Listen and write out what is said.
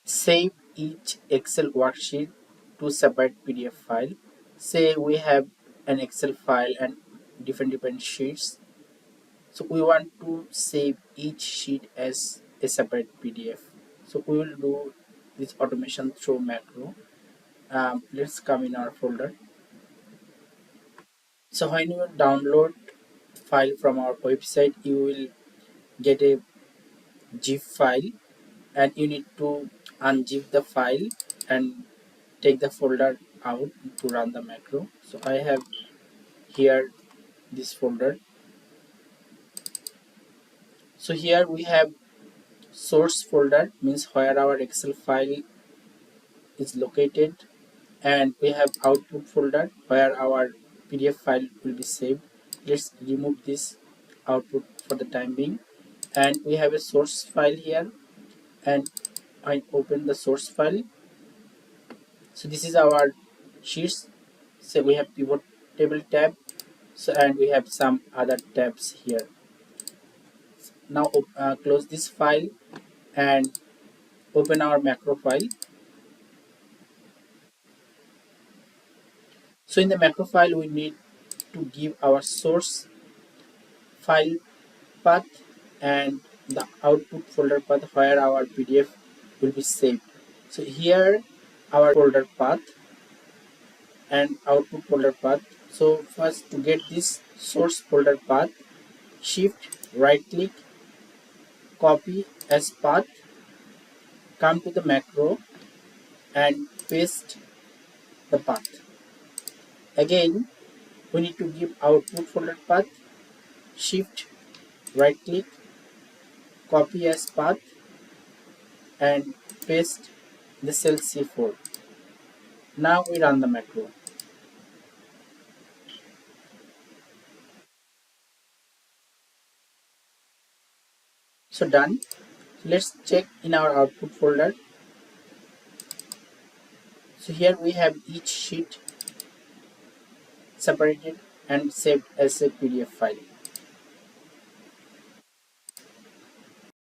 Save each Excel worksheet to separate PDF file. Say we have an Excel file and different sheets. So we want to save each sheet as a separate PDF. So we will do this automation through macro. Let's come in our folder. So when you download file from our website, you will get a zip file, and you need to unzip the file and take the folder out to run the macro. So I have here this folder. So here we have source folder, means where our Excel file is located, and we have output folder where our PDF file will be saved. Let's remove this output for the time being, and we have a source file here, and I open the source file. So this is our sheets. So we have pivot table tab, so and we have some other tabs here. Now close this file and open our macro file. So in the macro file we need to give our source file path and the output folder path where our PDF will be saved. So here our folder path and output folder path. So first, to get this source folder path, shift right click, copy as path, come to the macro and paste the path. Again, we need to give output folder path, shift right click, copy as path and paste the cell C4. Now we run the macro. So done. Let's check in our output folder. So here we have each sheet separated and saved as a PDF file.